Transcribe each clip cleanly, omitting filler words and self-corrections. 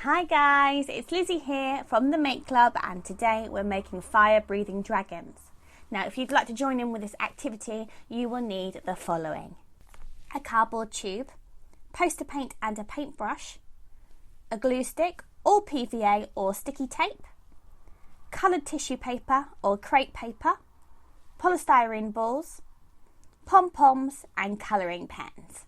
Hi guys, it's Lizzie here from the Make Club, and today we're making fire breathing dragons. Now if you'd like to join in with this activity, you will need the following: a cardboard tube, poster paint and a paintbrush, a glue stick or PVA or sticky tape, coloured tissue paper or crepe paper, polystyrene balls, pom-poms and colouring pens.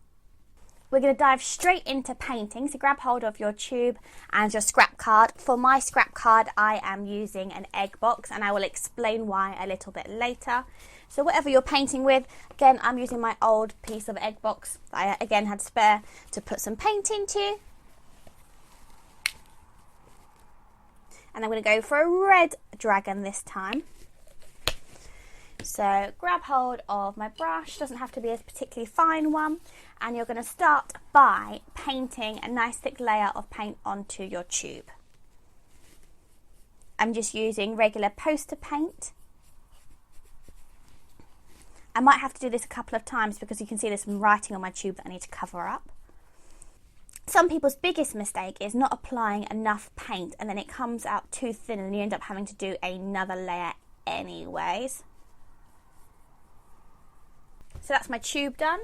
We're going to dive straight into painting, so grab hold of your tube and your scrap card. For my scrap card I am using an egg box, and I will explain why a little bit later. So whatever you're painting with, again I'm using my old piece of egg box that I again had spare to put some paint into. And I'm going to go for a red dragon this time. So grab hold of my brush, doesn't have to be a particularly fine one, and you're going to start by painting a nice thick layer of paint onto your tube. I'm just using regular poster paint. I might have to do this a couple of times because you can see there's some writing on my tube that I need to cover up. Some people's biggest mistake is not applying enough paint, and then it comes out too thin and you end up having to do another layer anyways. So that's my tube done,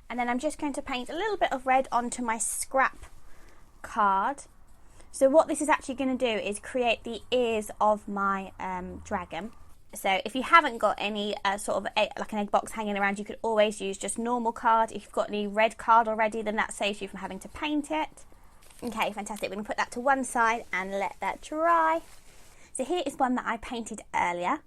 and then I'm just going to paint a little bit of red onto my scrap card. So what this is actually going to do is create the ears of my dragon. So if you haven't got any sort of like an egg box hanging around, you could always use just normal card. If you've got any red card already, then that saves you from having to paint it. Okay, fantastic. We're going to put that to one side and let that dry. So here is one that I painted earlier.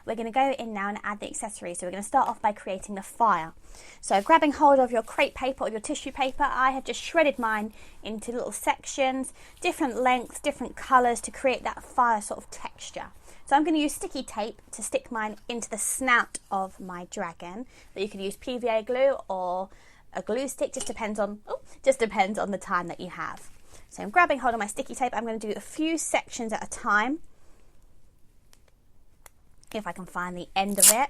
We're going to go in now and add the accessories. So we're going to start off by creating the fire. So grabbing hold of your crepe paper or your tissue paper, I have just shredded mine into little sections, different lengths, different colours to create that fire sort of texture. So I'm going to use sticky tape to stick mine into the snout of my dragon. But you could use PVA glue or a glue stick, just depends on the time that you have. So I'm grabbing hold of my sticky tape. I'm going to do a few sections at a time, if I can find the end of it.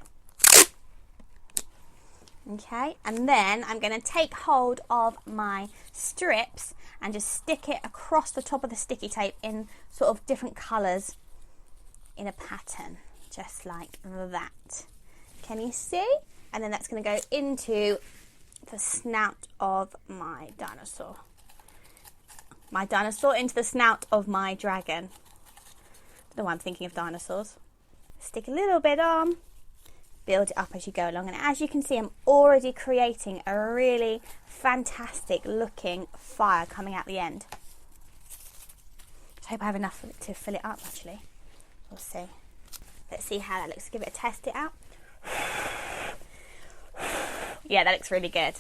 Okay, and then I'm going to take hold of my strips and just stick it across the top of the sticky tape in sort of different colours in a pattern, just like that. Can you see? And then that's going to go into the snout of my dinosaur. Into the snout of my dragon. I don't know why I'm thinking of dinosaurs. Stick a little bit on, build it up as you go along, and as you can see I'm already creating a really fantastic looking fire coming out the end. I hope I have enough of it to fill it up actually. We'll see. Let's see how that looks. Give it a test it out. Yeah, that looks really good.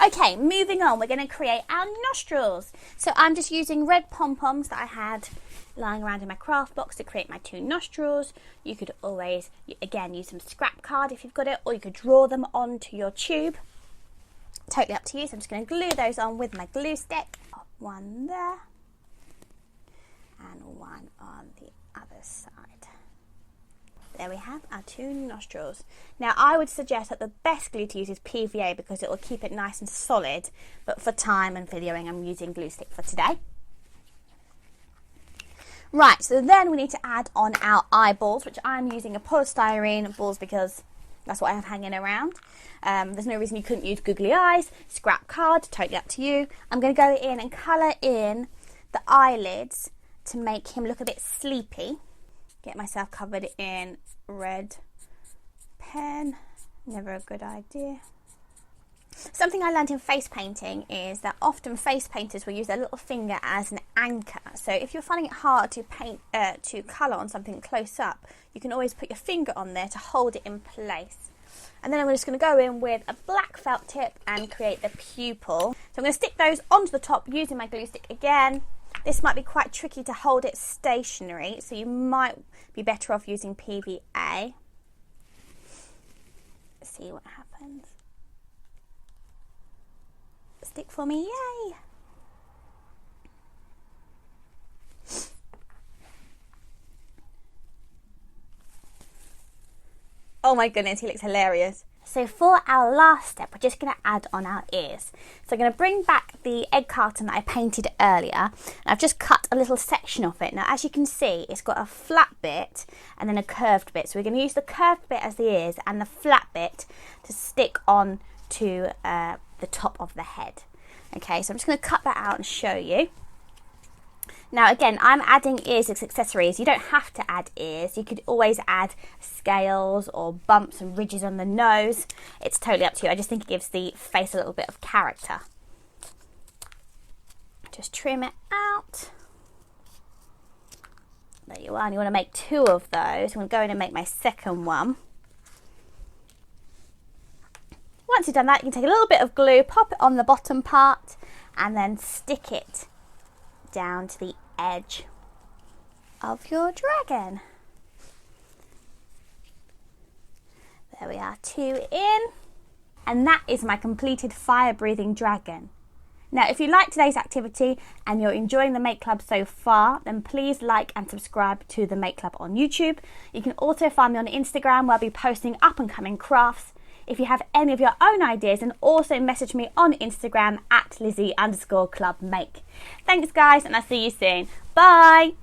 Okay, moving on, we're going to create our nostrils. So I'm just using red pom-poms that I had lying around in my craft box to create my two nostrils. You could always, again, use some scrap card if you've got it, or you could draw them onto your tube. Totally up to you. So I'm just going to glue those on with my glue stick. One there, and one on the other side. There we have our two nostrils. Now I would suggest that the best glue to use is PVA because it will keep it nice and solid, but for time and videoing I'm using glue stick for today. Right, so then we need to add on our eyeballs, which I'm using a polystyrene balls because that's what I have hanging around. There's no reason you couldn't use googly eyes, scrap card, totally up to you. I'm going to go in and colour in the eyelids to make him look a bit sleepy. Get myself covered in red pen, never a good idea. Something I learned in face painting is that often face painters will use their little finger as an anchor. So if you're finding it hard to paint, to colour on something close up, you can always put your finger on there to hold it in place. And then I'm just going to go in with a black felt tip and create the pupil. So I'm going to stick those onto the top using my glue stick again. This might be quite tricky to hold it stationary, so you might be better off using PVA. Let's see what happens. Stick for me, yay! Oh my goodness, he looks hilarious. So for our last step, we're just going to add on our ears. So I'm going to bring back the egg carton that I painted earlier. And I've just cut a little section of it. Now, as you can see, it's got a flat bit and then a curved bit. So we're going to use the curved bit as the ears and the flat bit to stick on to the top of the head. Okay, so I'm just going to cut that out and show you. Now again, I'm adding ears as accessories. You don't have to add ears. You could always add scales or bumps and ridges on the nose. It's totally up to you. I just think it gives the face a little bit of character. Just trim it out. There you are. And you want to make 2 of those. I'm going to go in and make my second one. Once you've done that, you can take a little bit of glue, pop it on the bottom part, and then stick it down to the edge of your dragon. There we are, 2 in. And that is my completed fire-breathing dragon. Now, if you like today's activity and you're enjoying the Make Club so far, then please like and subscribe to the Make Club on YouTube. You can also find me on Instagram, where I'll be posting up-and-coming crafts. If you have any of your own ideas, then also message me on Instagram at Lizzie_clubmake. Thanks guys, and I'll see you soon. Bye!